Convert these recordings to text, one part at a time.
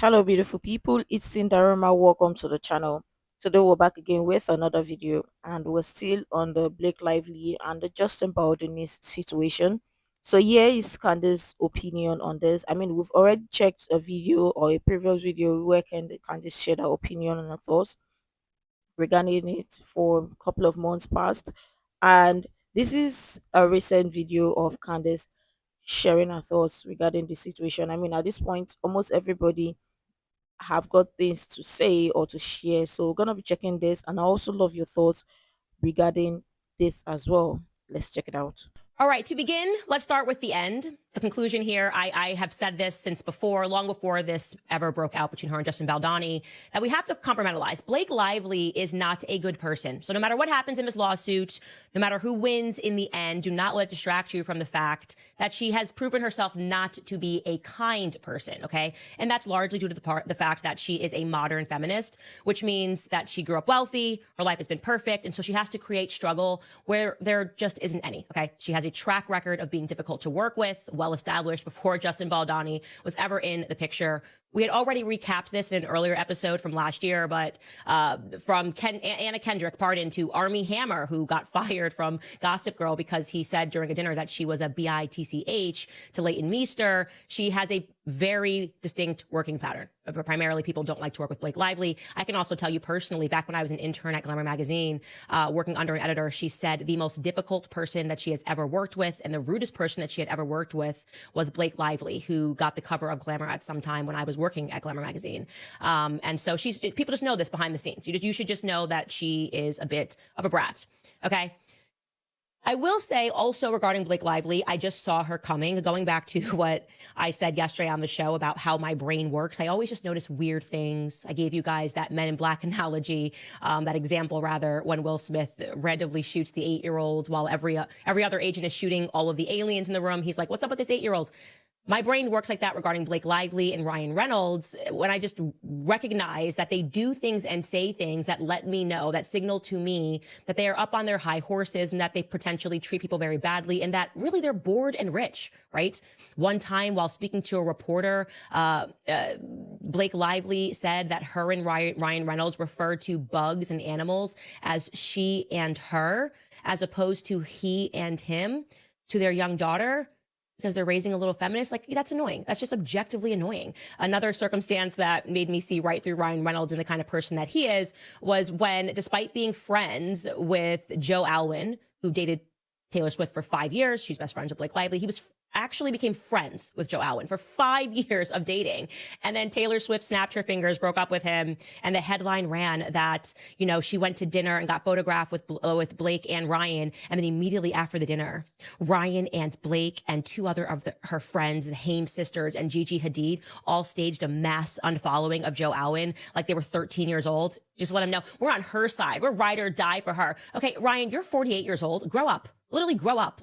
Hello, beautiful people. It's Cinderella. Welcome to the channel. Today, we're back again with another video, and we're still on the Blake Lively and the Justin Baldoni situation. So, here is Candace's opinion on this. I mean, we've already checked a video or a previous video where Candace shared her opinion and her thoughts regarding it for a couple of months past, and this is a recent video of Candace sharing her thoughts regarding the situation. I mean, at this point, almost everybody have got things to say or to share. So we're gonna be checking this, and I also love your thoughts regarding this as well. Let's check it out. All right, to begin, let's start with the end. The conclusion here, I have said this since before, long before this ever broke out between her and Justin Baldoni, that we have to compartmentalize. Blake Lively is not a good person. So no matter what happens in this lawsuit, no matter who wins in the end, do not let it distract you from the fact that she has proven herself not to be a kind person, okay? And that's largely due to the fact that she is a modern feminist, which means that she grew up wealthy, her life has been perfect, and so she has to create struggle where there just isn't any, okay? She has a track record of being difficult to work with, well established before Justin Baldoni was ever in the picture. We had already recapped this in an earlier episode from last year, but from Anna Kendrick, to Army Hammer, who got fired from Gossip Girl because he said during a dinner that she was a bitch, to Leighton Meester, she has a very distinct working pattern. But primarily, people don't like to work with Blake Lively. I can also tell you personally, back when I was an intern at Glamour magazine, working under an editor, she said the most difficult person that she has ever worked with and the rudest person that she had ever worked with was Blake Lively, who got the cover of Glamour at some time when I was working at Glamour magazine. And so people just know this behind the scenes. You should just know that she is a bit of a brat. Okay. I will say also regarding Blake Lively, I just saw her coming. Going back to what I said yesterday on the show about how my brain works, I always just notice weird things. I gave you guys that Men in Black analogy, that example rather, when Will Smith randomly shoots the 8-year-old while every other agent is shooting all of the aliens in the room. He's like, "What's up with this 8-year-old?" My brain works like that regarding Blake Lively and Ryan Reynolds when I just recognize that they do things and say things that let me know, that signal to me that they are up on their high horses and that they potentially treat people very badly and that really they're bored and rich, right? One time while speaking to a reporter, Blake Lively said that her and Ryan Reynolds referred to bugs and animals as she and her, as opposed to he and him to their young daughter, because they're raising a little feminist. Like, that's annoying. That's just objectively annoying. Another circumstance that made me see right through Ryan Reynolds and the kind of person that he is was when, despite being friends with Joe Alwyn, who dated Taylor Swift for 5 years, she's best friends with Blake Lively, he actually became friends with Joe Alwyn for 5 years of dating. And then Taylor Swift snapped her fingers, broke up with him. And the headline ran that, she went to dinner and got photographed with Blake and Ryan. And then immediately after the dinner, Ryan and Blake and two other of her friends, the Haim sisters and Gigi Hadid, all staged a mass unfollowing of Joe Alwyn like they were 13 years old. Just let them know we're on her side. We're ride or die for her. Okay, Ryan, you're 48 years old. Grow up. Literally grow up.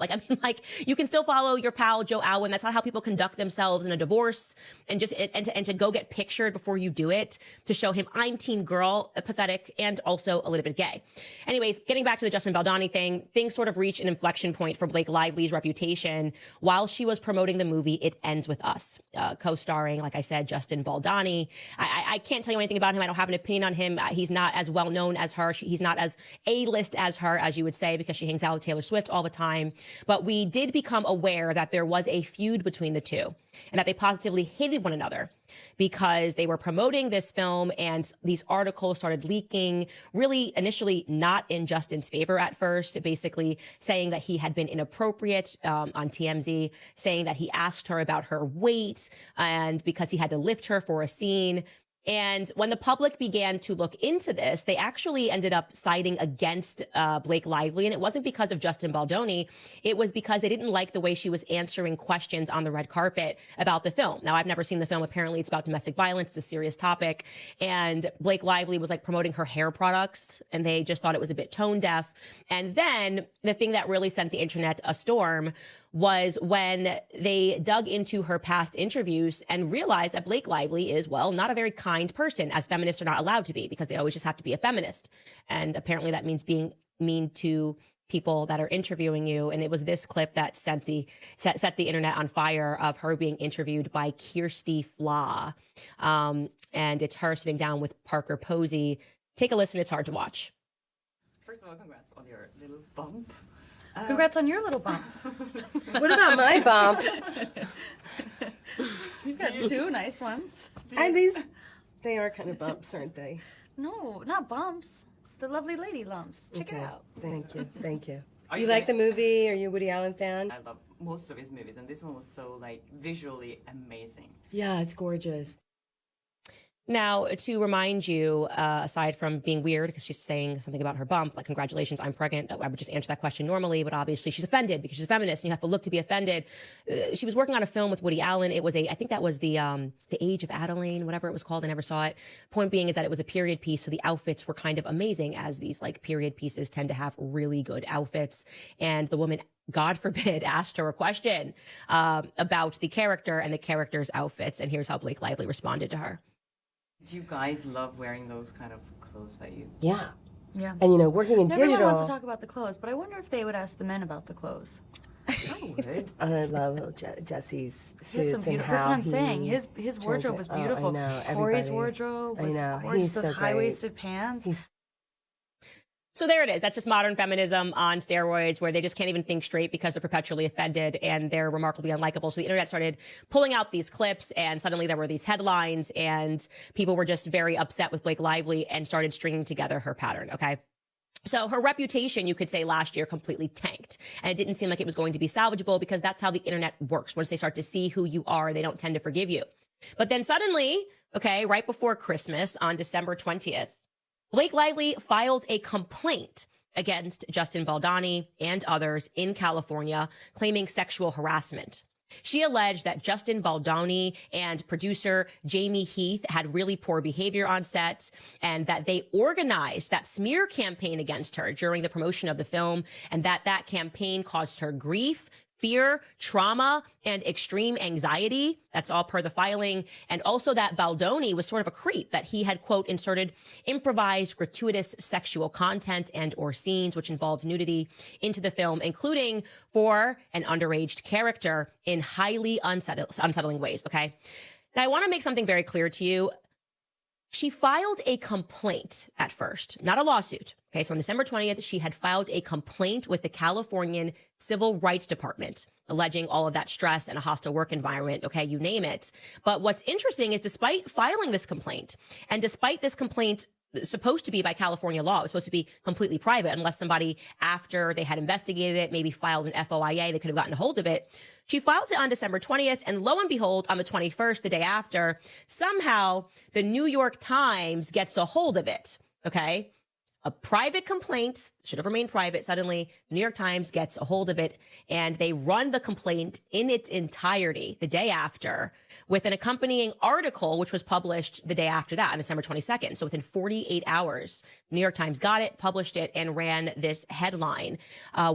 You can still follow your pal Joe Alwyn. That's not how people conduct themselves in a divorce. And to go get pictured before you do it, to show him I'm teen girl, pathetic, and also a little bit gay. Anyways, getting back to the Justin Baldoni thing, things sort of reach an inflection point for Blake Lively's reputation. While she was promoting the movie It Ends With Us, co-starring, like I said, Justin Baldoni. I can't tell you anything about him. I don't have an opinion on him. He's not as well known as her. He's not as A-list as her, as you would say, because she hangs out with Taylor Swift all the time. But we did become aware that there was a feud between the two and that they positively hated one another because they were promoting this film and these articles started leaking, really initially not in Justin's favor at first, basically saying that he had been inappropriate on TMZ, saying that he asked her about her weight and because he had to lift her for a scene. And when the public began to look into this, they actually ended up siding against Blake Lively. And it wasn't because of Justin Baldoni. It was because they didn't like the way she was answering questions on the red carpet about the film. Now, I've never seen the film. Apparently, it's about domestic violence. It's a serious topic. And Blake Lively was promoting her hair products, and they just thought it was a bit tone deaf. And then the thing that really sent the internet a storm was when they dug into her past interviews and realized that Blake Lively is, well, not a very kind person, as feminists are not allowed to be because they always just have to be a feminist. And apparently that means being mean to people that are interviewing you. And it was this clip that set the internet on fire of her being interviewed by Kirsty Flaw. And it's her sitting down with Parker Posey. Take a listen. It's hard to watch. First of all, congrats on your little bump. Congrats on your little bump. What about my bump? You've got two nice ones. And they are kind of bumps, aren't they? No, not bumps. The lovely lady lumps. Check it out. Thank you. Thank you. Are You you like the gonna- movie? Are you a Woody Allen fan? I love most of his movies, and this one was so like visually amazing. Yeah, it's gorgeous. Now, to remind you, aside from being weird, because she's saying something about her bump, like, congratulations, I'm pregnant, I would just answer that question normally, but obviously she's offended because she's a feminist and you have to look to be offended. She was working on a film with Woody Allen. It was I think that was the Age of Adeline, whatever it was called. I never saw it. Point being is that it was a period piece, so the outfits were kind of amazing, as these like period pieces tend to have really good outfits. And the woman, God forbid, asked her a question about the character and the character's outfits. And here's how Blake Lively responded to her. Do you guys love wearing those kind of clothes that you? Yeah. Yeah. And working in Everyone digital. wants to talk about the clothes, but I wonder if they would ask the men about the clothes. I would. I love Jesse's He has some suits and beautiful. That's what how I'm saying. he His does wardrobe it. was Oh, I beautiful. know, Corey's everybody. wardrobe I was know, gorgeous. he's Those so great. high-waisted pants. So there it is. That's just modern feminism on steroids, where they just can't even think straight because they're perpetually offended and they're remarkably unlikable. So the internet started pulling out these clips, and suddenly there were these headlines, and people were just very upset with Blake Lively and started stringing together her pattern. Okay. So her reputation, you could say, last year completely tanked, and it didn't seem like it was going to be salvageable, because that's how the internet works. Once they start to see who you are, they don't tend to forgive you. But then suddenly, okay, right before Christmas on December 20th, Blake Lively filed a complaint against Justin Baldoni and others in California, claiming sexual harassment. She alleged that Justin Baldoni and producer Jamie Heath had really poor behavior on set, and that they organized that smear campaign against her during the promotion of the film, and that campaign caused her grief, fear, trauma, and extreme anxiety. That's all per the filing. And also that Baldoni was sort of a creep, that he had, quote, inserted improvised gratuitous sexual content and or scenes which involved nudity into the film, including for an underage character, in highly unsettling ways. Okay. Now I want to make something very clear to you. She filed a complaint at first, not a lawsuit. Okay, so on December 20th, she had filed a complaint with the Californian Civil Rights Department, alleging all of that stress and a hostile work environment. Okay, you name it. But what's interesting is, despite filing this complaint, and despite this complaint supposed to be by California law, it was supposed to be completely private, unless somebody, after they had investigated it, maybe filed an FOIA, they could have gotten a hold of it. She files it on December 20th, and lo and behold, on the 21st, the day after, somehow the New York Times gets a hold of it. Okay. A private complaint should have remained private. Suddenly, the New York Times gets a hold of it, and they run the complaint in its entirety the day after, with an accompanying article, which was published the day after that on December 22nd. So within 48 hours, the New York Times got it, published it, and ran this headline.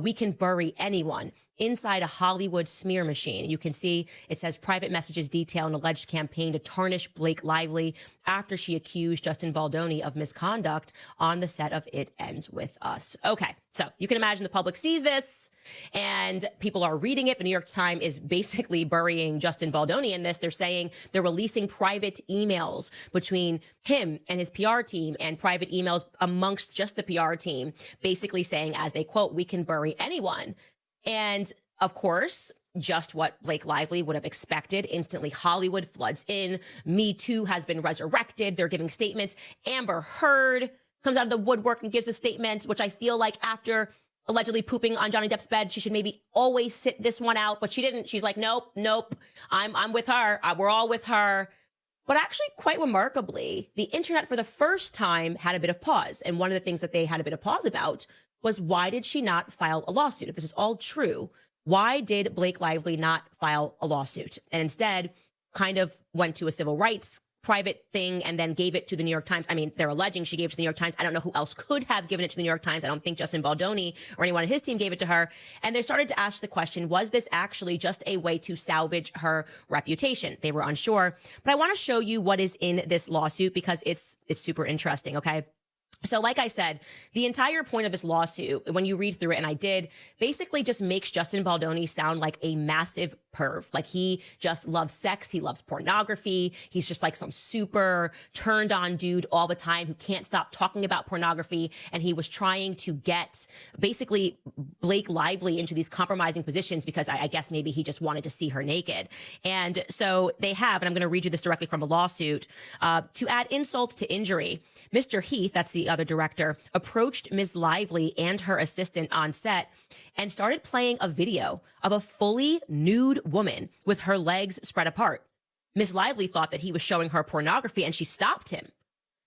We can bury anyone inside a Hollywood smear machine. You can see it says private messages detail an alleged campaign to tarnish Blake Lively after she accused Justin Baldoni of misconduct on the set of It Ends With Us. Okay, so you can imagine the public sees this and people are reading it. The New York Times is basically burying Justin Baldoni in this. They're saying they're releasing private emails between him and his PR team, and private emails amongst just the PR team, basically saying, as they quote, "We can bury anyone." And of course, just what Blake Lively would have expected. Instantly, Hollywood floods in. Me Too has been resurrected. They're giving statements. Amber Heard comes out of the woodwork and gives a statement, which I feel like, after allegedly pooping on Johnny Depp's bed, she should maybe always sit this one out, but she didn't. She's like, nope, I'm with her. We're all with her. But actually, quite remarkably, the internet for the first time had a bit of pause. And one of the things that they had a bit of pause about was, why did she not file a lawsuit? If this is all true, why did Blake Lively not file a lawsuit? And instead kind of went to a civil rights private thing and then gave it to the New York Times. I mean, they're alleging she gave it to the New York Times. I don't know who else could have given it to the New York Times. I don't think Justin Baldoni or anyone on his team gave it to her. And they started to ask the question, was this actually just a way to salvage her reputation? They were unsure. But I want to show you what is in this lawsuit, because it's super interesting, okay? So like I said, the entire point of this lawsuit, when you read through it, and I did, basically just makes Justin Baldoni sound like a massive perv. Like he just loves sex. He loves pornography. He's just like some super turned on dude all the time who can't stop talking about pornography. And he was trying to get basically Blake Lively into these compromising positions because I guess maybe he just wanted to see her naked. And so they have, and I'm going to read you this directly from a lawsuit, to add insult to injury. Mr. Heath, that's the other director, approached Ms. Lively and her assistant on set and started playing a video of a fully nude woman with her legs spread apart. Ms. Lively thought that he was showing her pornography and she stopped him.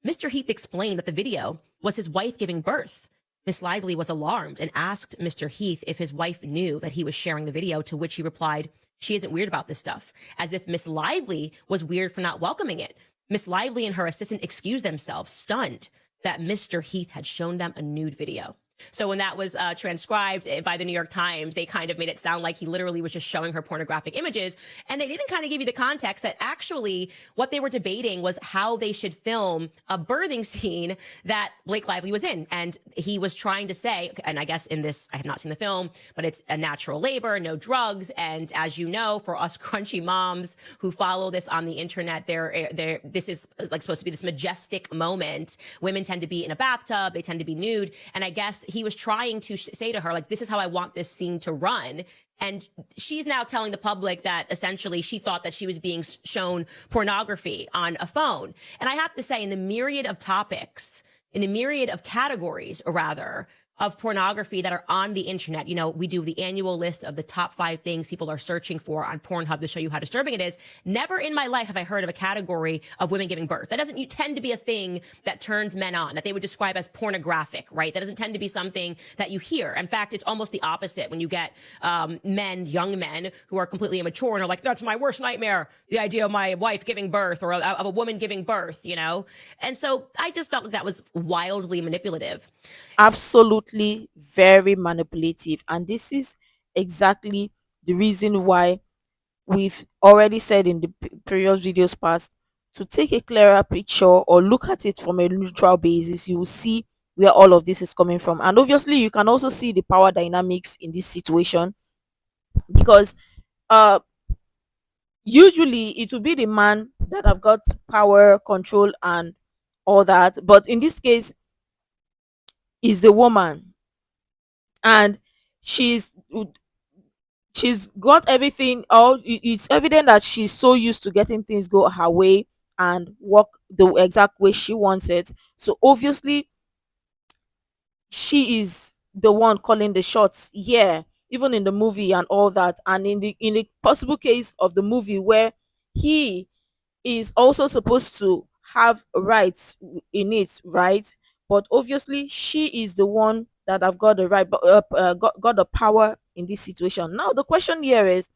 Mr. Heath explained that the video was his wife giving birth. Ms. Lively was alarmed and asked Mr. Heath if his wife knew that he was sharing the video, to which he replied, "She isn't weird about this stuff," as if Ms. Lively was weird for not welcoming it. Ms. Lively and her assistant excused themselves, stunned that Mr. Heath had shown them a nude video. So when that was transcribed by the New York Times, they kind of made it sound like he literally was just showing her pornographic images. And they didn't kind of give you the context that actually what they were debating was how they should film a birthing scene that Blake Lively was in. And he was trying to say, and I guess in this, I have not seen the film, but it's a natural labor, no drugs. And as you know, for us crunchy moms who follow this on the internet, this is like supposed to be this majestic moment. Women tend to be in a bathtub. They tend to be nude. And I guess he was trying to say to her, like, this is how I want this scene to run. And she's now telling the public that essentially she thought that she was being shown pornography on a phone. And I have to say, in the myriad of topics, in the myriad of categories, rather, of pornography that are on the internet. You know, we do the annual list of the top 5 things people are searching for on Pornhub to show you how disturbing it is. Never in my life have I heard of a category of women giving birth. That doesn't tend to be a thing that turns men on, that they would describe as pornographic, right? That doesn't tend to be something that you hear. In fact, it's almost the opposite when you get men, young men, who are completely immature and are like, that's my worst nightmare, the idea of my wife giving birth or of a woman giving birth, you know? And so I just felt like that was wildly manipulative. Absolutely very manipulative, and this is exactly the reason why we've already said in the previous videos past, to take a clearer picture or look at it from a neutral basis, you will see where all of this is coming from. And obviously you can also see the power dynamics in this situation, because uh usually it will be the man that have got power, control and all that, but in this case is the woman, and she's she's got everything. It's evident that she's so used to getting things go her way and work the exact way she wants it. So obviously she is the one calling the shots, yeah, even in the movie and all that. And in the possible case of the movie where he is also supposed to have rights in it, right? But obviously she is the one that have got the right, got the power in this situation. Now the question here is,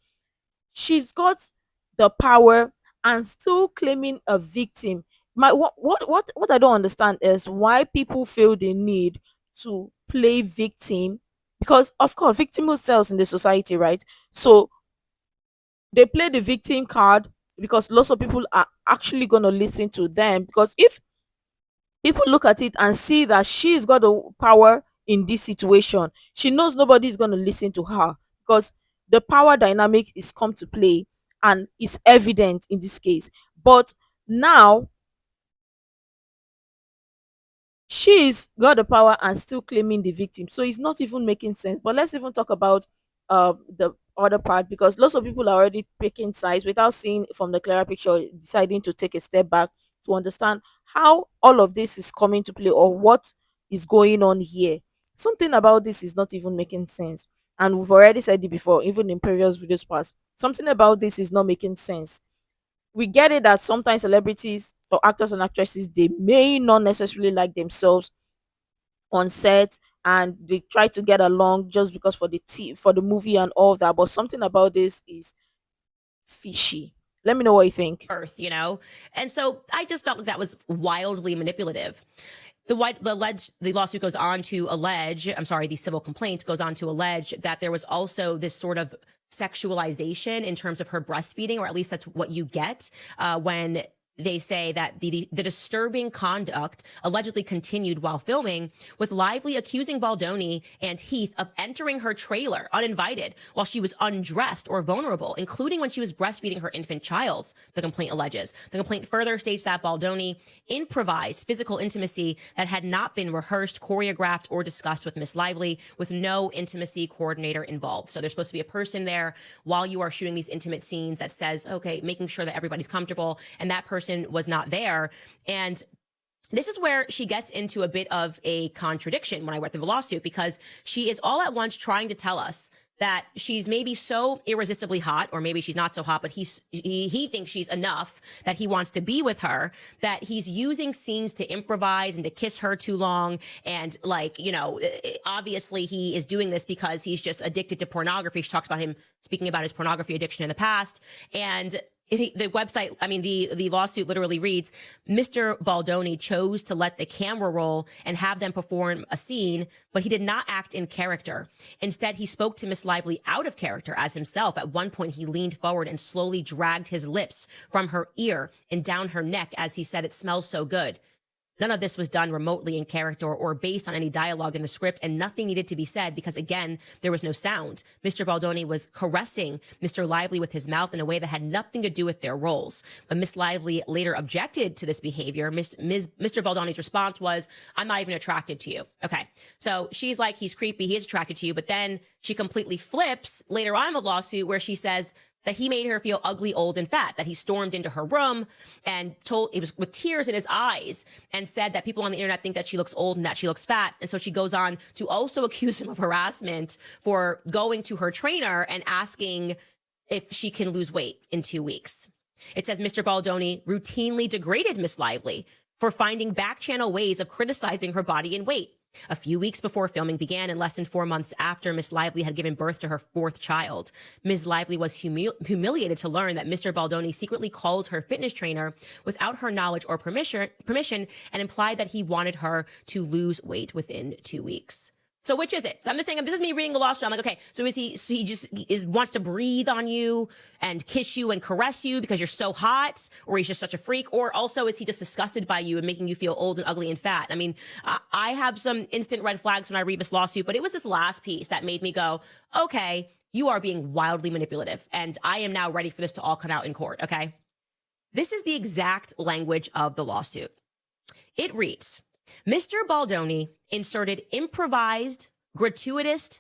she's got the power and still claiming a victim. What I don't understand is why people feel the need to play victim, because of course victimhood sells in the society, right? So they play the victim card because lots of people are actually going to listen to them, because if people look at it and see that she's got the power in this situation, she knows nobody is going to listen to her, because the power dynamic is come to play and is evident in this case. But now she's got the power and still claiming the victim, so it's not even making sense. But let's even talk about the other part, because lots of people are already picking sides without seeing from the clearer picture, deciding to take a step back to understand how all of this is coming to play or what is going on here. Something about this is not even making sense, and we've already said it before, even in previous videos past. Something about this is not making sense. We get it that sometimes celebrities or actors and actresses, they may not necessarily like themselves on set and they try to get along just because for the movie and all that, but something about this is fishy. Let me know what you think. Earth, you know? And so I just felt like that was wildly manipulative. The lawsuit goes on to allege, the civil complaint goes on to allege that there was also this sort of sexualization in terms of her breastfeeding, or at least that's what you get when they say that the disturbing conduct allegedly continued while filming, with Lively accusing Baldoni and Heath of entering her trailer uninvited while she was undressed or vulnerable, including when she was breastfeeding her infant child, the complaint alleges. The complaint further states that Baldoni improvised physical intimacy that had not been rehearsed, choreographed, or discussed with Miss Lively, with no intimacy coordinator involved. So there's supposed to be a person there while you are shooting these intimate scenes that says, okay, making sure that everybody's comfortable, and that person was not there. And this is where she gets into a bit of a contradiction when I read through the lawsuit, because she is all at once trying to tell us that she's maybe so irresistibly hot, or maybe she's not so hot, but he thinks she's enough that he wants to be with her, that he's using scenes to improvise and to kiss her too long. And like, you know, obviously he is doing this because he's just addicted to pornography. She talks about him speaking about his pornography addiction in the past. And the website, I mean, the lawsuit literally reads, Mr. Baldoni chose to let the camera roll and have them perform a scene, but he did not act in character. Instead, he spoke to Miss Lively out of character as himself. At one point, he leaned forward and slowly dragged his lips from her ear and down her neck as he said, "It smells so good." None of this was done remotely in character or based on any dialogue in the script, and nothing needed to be said because, again, there was no sound. Mr. Baldoni was caressing Mr. Lively with his mouth in a way that had nothing to do with their roles. When Miss Lively later objected to this behavior, Mr. Baldoni's response was, "I'm not even attracted to you." Okay, so she's like, he's creepy, he is attracted to you, but then she completely flips later on in the lawsuit where she says that he made her feel ugly, old, and fat, that he stormed into her room and it was with tears in his eyes, and said that people on the internet think that she looks old and that she looks fat. And so she goes on to also accuse him of harassment for going to her trainer and asking if she can lose weight in 2 weeks. It says Mr. Baldoni routinely degraded Miss Lively for finding back-channel ways of criticizing her body and weight. A few weeks before filming began, and less than 4 months after Miss Lively had given birth to her 4th child, Ms. Lively was humiliated to learn that Mr. Baldoni secretly called her fitness trainer without her knowledge or permission and implied that he wanted her to lose weight within 2 weeks. So which is it? So I'm just saying, this is me reading the lawsuit. I'm like, okay, so he just wants to breathe on you and kiss you and caress you because you're so hot, or he's just such a freak? Or also, is he just disgusted by you and making you feel old and ugly and fat? I mean, I have some instant red flags when I read this lawsuit, but it was this last piece that made me go, okay, you are being wildly manipulative. And I am now ready for this to all come out in court, okay? This is the exact language of the lawsuit. It reads, Mr. Baldoni inserted improvised, gratuitous,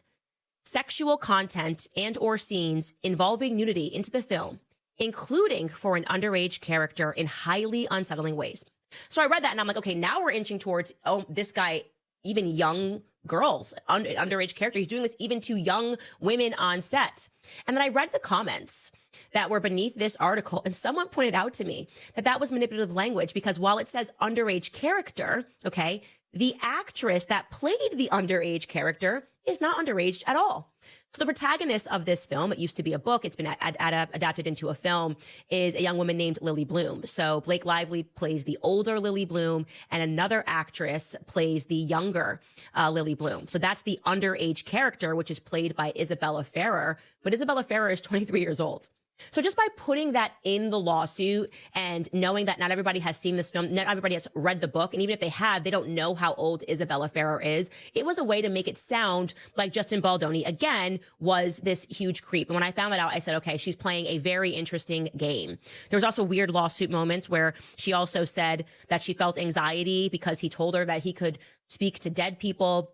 sexual content and or scenes involving nudity into the film, including for an underage character in highly unsettling ways. So I read that and I'm like, okay, now we're inching towards, oh, this guy, even young girls, underage character, he's doing this even to young women on set. And then I read the comments that were beneath this article, and someone pointed out to me that that was manipulative language, because while it says underage character, okay, the actress that played the underage character is not underage at all. So the protagonist of this film, it used to be a book, it's been adapted into a film, is a young woman named Lily Bloom. So Blake Lively plays the older Lily Bloom, and another actress plays the younger Lily Bloom. So that's the underage character, which is played by Isabella Ferrer, but Isabella Ferrer is 23 years old. So just by putting that in the lawsuit and knowing that not everybody has seen this film, not everybody has read the book, and even if they have, they don't know how old Isabella Ferrer is, it was a way to make it sound like Justin Baldoni, again, was this huge creep. And when I found that out, I said, okay, she's playing a very interesting game. There was also weird lawsuit moments where she also said that she felt anxiety because he told her that he could speak to dead people,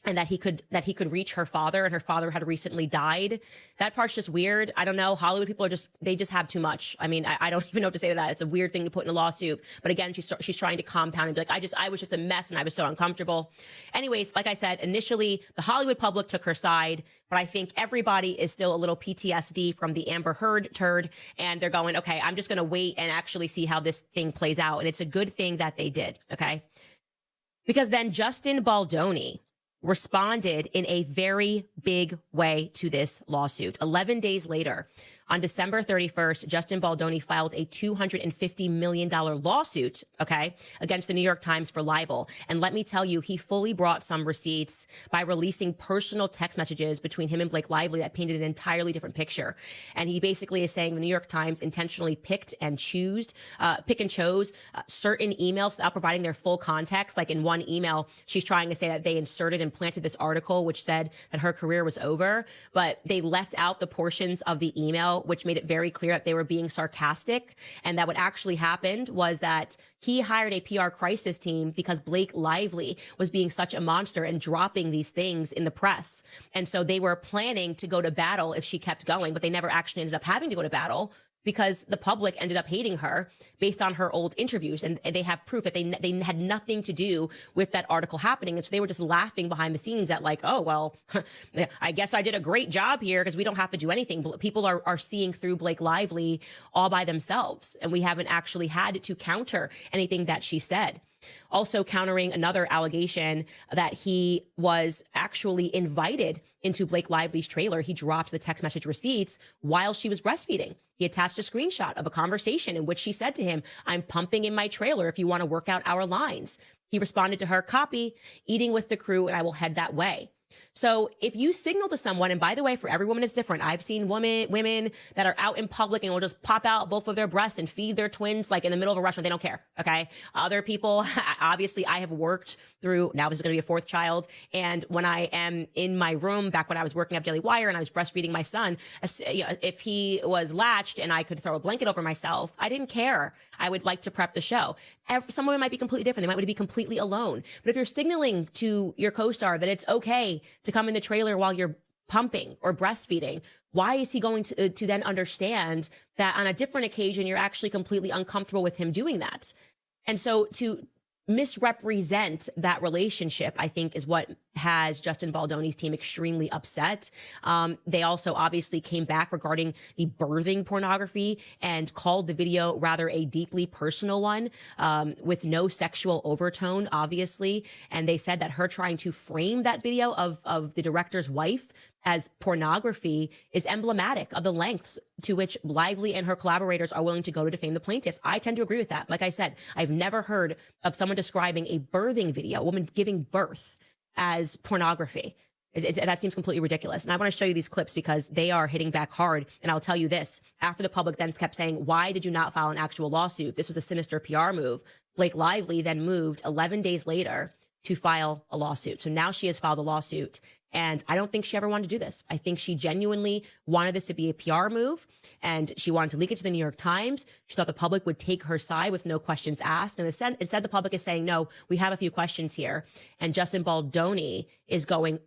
and that he could reach her father, and her father had recently died. That part's just weird. I don't know. Hollywood people they just have too much. I mean, I don't even know what to say to that. It's a weird thing to put in a lawsuit. But again, she's trying to compound and be like, I was just a mess and I was so uncomfortable. Anyways, like I said, initially the Hollywood public took her side, but I think everybody is still a little PTSD from the Amber Heard turd, and they're going, okay, I'm just going to wait and actually see how this thing plays out. And it's a good thing that they did. Okay. Because then Justin Baldoni responded in a very big way to this lawsuit. 11 days later, On December 31st, Justin Baldoni filed a $250 million lawsuit, okay, against the New York Times for libel. And let me tell you, he fully brought some receipts by releasing personal text messages between him and Blake Lively that painted an entirely different picture. And he basically is saying the New York Times intentionally pick and chose certain emails without providing their full context. Like in one email, she's trying to say that they inserted and planted this article which said that her career was over, but they left out the portions of the email which made it very clear that they were being sarcastic, and that what actually happened was that he hired a PR crisis team because Blake Lively was being such a monster and dropping these things in the press. And so they were planning to go to battle if she kept going, but they never actually ended up having to go to battle because the public ended up hating her based on her old interviews. And they have proof that they had nothing to do with that article happening. And so they were just laughing behind the scenes at like, oh, well, I guess I did a great job here because we don't have to do anything. People are seeing through Blake Lively all by themselves. And we haven't actually had to counter anything that she said. Also countering another allegation that he was actually invited into Blake Lively's trailer. He dropped the text message receipts while she was breastfeeding. He attached a screenshot of a conversation in which she said to him, "I'm pumping in my trailer if you want to work out our lines." He responded to her, "Copy, eating with the crew, and I will head that way." So if you signal to someone, and by the way, for every woman it's different. I've seen women that are out in public and will just pop out both of their breasts and feed their twins like in the middle of a restaurant. They don't care. Okay. Other people, obviously I have worked through, now this is going to be a fourth child. And when I am in my room, back when I was working at Daily Wire and I was breastfeeding my son, if he was latched and I could throw a blanket over myself, I didn't care. I would like to prep the show. Some women might be completely different. They might want to be completely alone. But if you're signaling to your co-star that it's okay to come in the trailer while you're pumping or breastfeeding, why is he going to then understand that on a different occasion, you're actually completely uncomfortable with him doing that? And so to misrepresent that relationship, I think, is what has Justin Baldoni's team extremely upset. They also obviously came back regarding the birthing pornography and called the video rather a deeply personal one, with no sexual overtone, obviously. And they said that her trying to frame that video of the director's wife as pornography is emblematic of the lengths to which Lively and her collaborators are willing to go to defame the plaintiffs. I tend to agree with that. Like I said, I've never heard of someone describing a birthing video, a woman giving birth, as pornography. That seems completely ridiculous. And I want to show you these clips because they are hitting back hard. And I'll tell you this, after the public then kept saying, why did you not file an actual lawsuit? This was a sinister PR move. Blake Lively then moved 11 days later to file a lawsuit. So now she has filed a lawsuit. And I don't think she ever wanted to do this. I think she genuinely wanted this to be a PR move, and she wanted to leak it to the New York Times. She thought the public would take her side with no questions asked. And instead the public is saying, no, we have a few questions here. And Justin Baldoni is going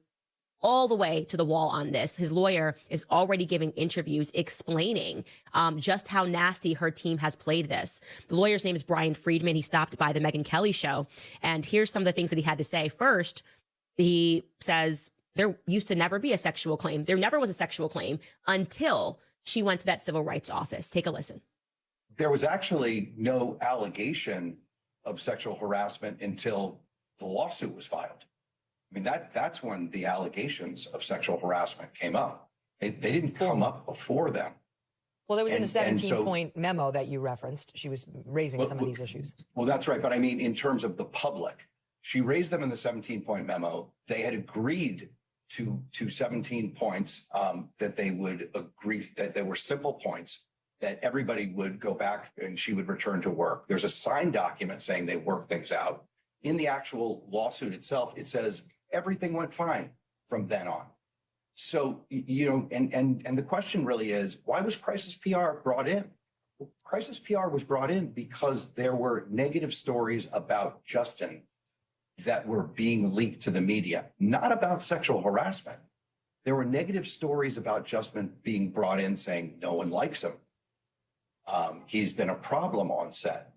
all the way to the wall on this. His lawyer is already giving interviews explaining just how nasty her team has played this. The lawyer's name is Brian Friedman. He stopped by the Megyn Kelly show. And here's some of the things that he had to say. First, he says, there used to never be a sexual claim. There never was a sexual claim until she went to that civil rights office. Take a listen. There was actually no allegation of sexual harassment until the lawsuit was filed. I mean, that's when the allegations of sexual harassment came up. They didn't come up before then. Well, there was in a 17-point memo that you referenced. She was raising some of these issues. Well, that's right. But I mean, in terms of the public, she raised them in the 17-point memo. They had agreed to 17 points that they would agree that there were simple points that everybody would go back and she would return to work. There's a signed document saying they worked things out. In the actual lawsuit itself, it says everything went fine from then on. So, you know, and the question really is, why was Crisis PR brought in? Well, Crisis PR was brought in because there were negative stories about Justin that were being leaked to the media, not about sexual harassment. There were negative stories about Justin being brought in saying no one likes him. He's been a problem on set.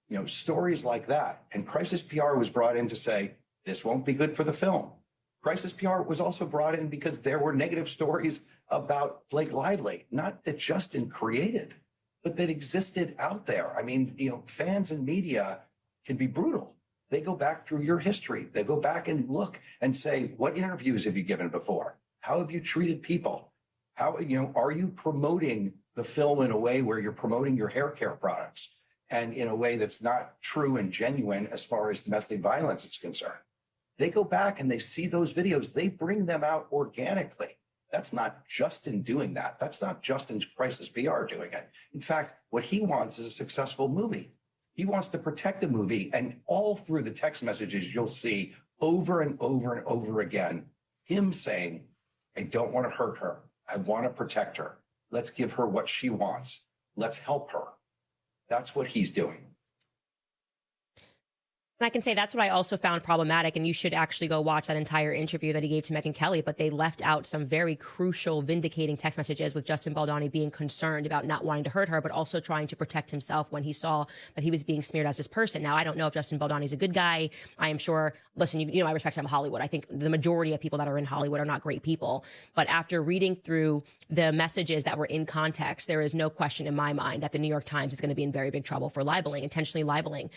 You know, stories like that. And Crisis PR was brought in to say, this won't be good for the film. Crisis PR was also brought in because there were negative stories about Blake Lively, not that Justin created, but that existed out there. I mean, you know, fans and media can be brutal. They go back through your history. They go back and look and say, what interviews have you given before? How have you treated people? How, you know, are you promoting the film in a way where you're promoting your hair care products and in a way that's not true and genuine as far as domestic violence is concerned. They go back and they see those videos. They bring them out organically. That's not Justin doing that. That's not Justin's crisis PR doing it. In fact, what he wants is a successful movie. He wants to protect the movie. And all through the text messages, you'll see over and over and over again, him saying, I don't want to hurt her. I want to protect her. Let's give her what she wants. Let's help her. That's what he's doing. And I can say that's what I also found problematic. And you should actually go watch that entire interview that he gave to Megyn Kelly. But they left out some very crucial, vindicating text messages with Justin Baldoni being concerned about not wanting to hurt her, but also trying to protect himself when he saw that he was being smeared as this person. Now, I don't know if Justin Baldoni is a good guy. I am sure, listen, you know, I respect him in Hollywood. I think the majority of people that are in Hollywood are not great people. But after reading through the messages that were in context, there is no question in my mind that the New York Times is going to be in very big trouble for libeling, intentionally libeling,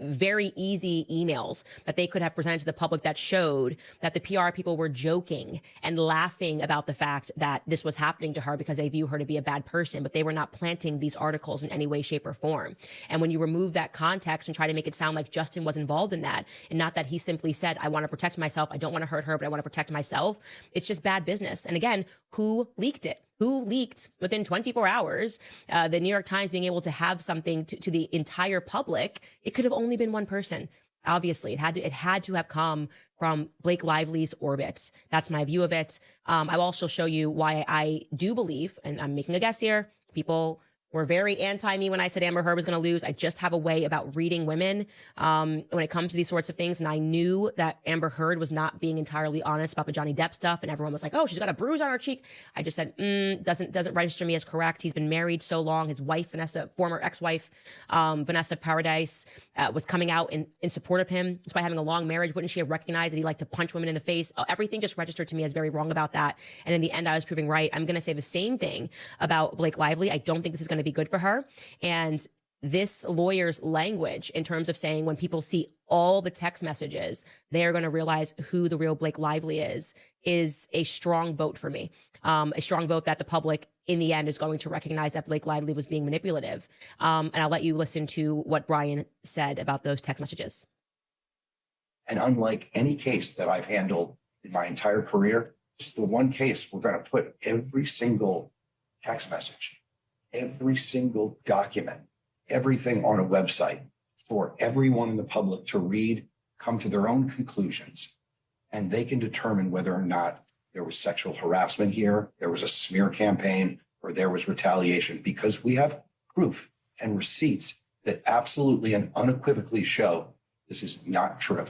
very easy emails that they could have presented to the public that showed that the PR people were joking and laughing about the fact that this was happening to her because they view her to be a bad person, but they were not planting these articles in any way, shape, or form. And when you remove that context and try to make it sound like Justin was involved in that, and not that he simply said, I want to protect myself, I don't want to hurt her, but I want to protect myself, it's just bad business. And again, who leaked it? Who leaked within 24 hours, the New York Times being able to have something to the entire public? It could have only been one person. Obviously, it had to have come from Blake Lively's orbit. That's my view of it. I will also show you why I do believe, and I'm making a guess here, people were very anti-me when I said Amber Heard was going to lose. I just have a way about reading women when it comes to these sorts of things. And I knew that Amber Heard was not being entirely honest about the Johnny Depp stuff. And everyone was like, oh, she's got a bruise on her cheek. I just said, doesn't register me as correct. He's been married so long. His wife, Vanessa, former ex-wife, Vanessa Paradise, was coming out in support of him. Despite having a long marriage, wouldn't she have recognized that he liked to punch women in the face? Everything just registered to me as very wrong about that. And in the end, I was proving right. I'm going to say the same thing about Blake Lively. I don't think this is going to be good for her. And this lawyer's language in terms of saying when people see all the text messages, they are going to realize who the real Blake Lively is a strong vote for me. A strong vote that the public in the end is going to recognize that Blake Lively was being manipulative. And I'll let you listen to what Brian said about those text messages. And unlike any case that I've handled in my entire career, this is the one case we're going to put every single text message, every single document, everything on a website for everyone in the public to read, come to their own conclusions, and they can determine whether or not there was sexual harassment here, there was a smear campaign, or there was retaliation, because we have proof and receipts that absolutely and unequivocally show this is not true.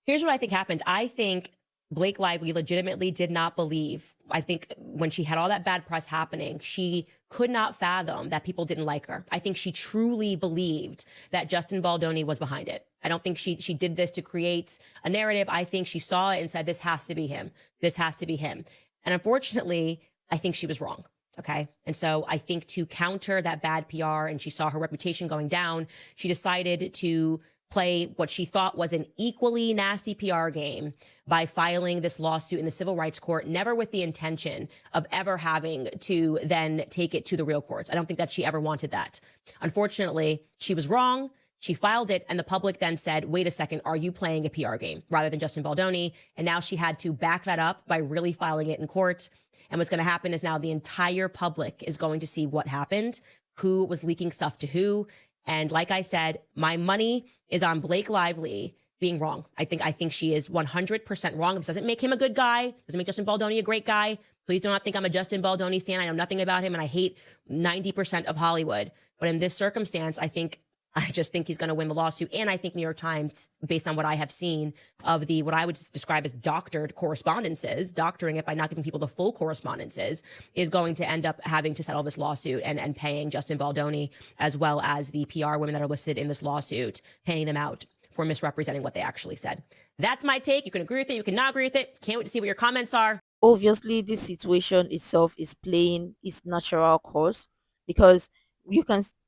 Here's what I think happened. I think Blake Lively legitimately did not believe. I think when she had all that bad press happening, she could not fathom that people didn't like her. I think she truly believed that Justin Baldoni was behind it. I don't think she did this to create a narrative. I think she saw it and said, this has to be him. This has to be him. And unfortunately, I think she was wrong. Okay. And so I think to counter that bad PR, and she saw her reputation going down, she decided to play what she thought was an equally nasty PR game by filing this lawsuit in the civil rights court, never with the intention of ever having to then take it to the real courts. I don't think that she ever wanted that. Unfortunately, she was wrong. She filed it, and the public then said, wait a second, are you playing a PR game rather than Justin Baldoni? And now she had to back that up by really filing it in court. And what's going to happen is now the entire public is going to see what happened, who was leaking stuff to who. And like I said, my money is on Blake Lively being wrong. I think she is 100% wrong. This doesn't make him a good guy. Doesn't make Justin Baldoni a great guy. Please do not think I'm a Justin Baldoni stan. I know nothing about him, and I hate 90% of Hollywood. But in this circumstance, I just think he's going to win the lawsuit. And I think New York Times, based on what I have seen of what I would describe as doctored correspondences, doctoring it by not giving people the full correspondences, is going to end up having to settle this lawsuit and paying Justin Baldoni, as well as the PR women that are listed in this lawsuit, paying them out for misrepresenting what they actually said. That's my take. You can agree with it. You can not agree with it. Can't wait to see what your comments are. Obviously, this situation itself is playing its natural course, because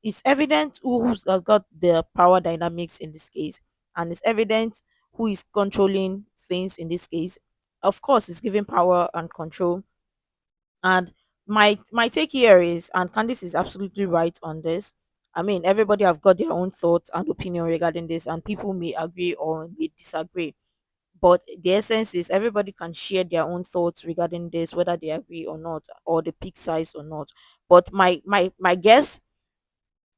it's evident who has got the power dynamics in this case, and it's evident who is controlling things in this case. Of course, it's giving power and control, and my take here is, and Candice is absolutely right on this. I mean, everybody have got their own thoughts and opinion regarding this, and people may agree or may disagree. But the essence is everybody can share their own thoughts regarding this, whether they agree or not, or the pick size or not. But my guess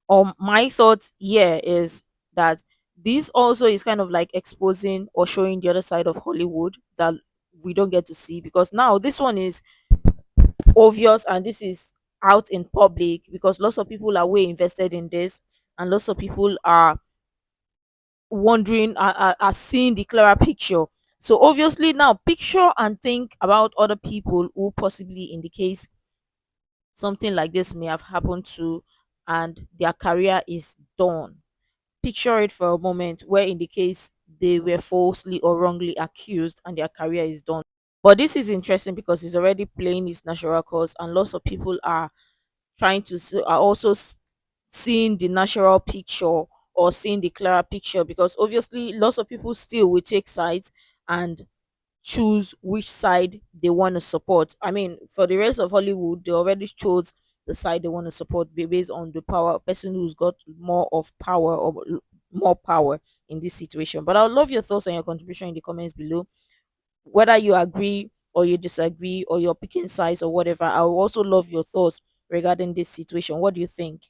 or my thoughts here is that this also is kind of like exposing or showing the other side of Hollywood that we don't get to see, because now this one is obvious and this is out in public because lots of people are way invested in this, and lots of people are wondering, are seeing the clearer picture. So obviously now picture and think about other people who possibly in the case something like this may have happened to, and their career is done. Picture it for a moment where in the case they were falsely or wrongly accused and their career is done. But this is interesting because it's already playing its natural course, and lots of people are are also seeing the natural picture or seeing the clearer picture, because obviously lots of people still will take sides and choose which side they want to support. I mean, for the rest of Hollywood, they already chose the side they want to support based on the power person who's got more of power or more power in this situation. But I would love your thoughts and your contribution in the comments below, whether you agree or you disagree or you're picking sides or whatever. I would also love your thoughts regarding this situation. What do you think?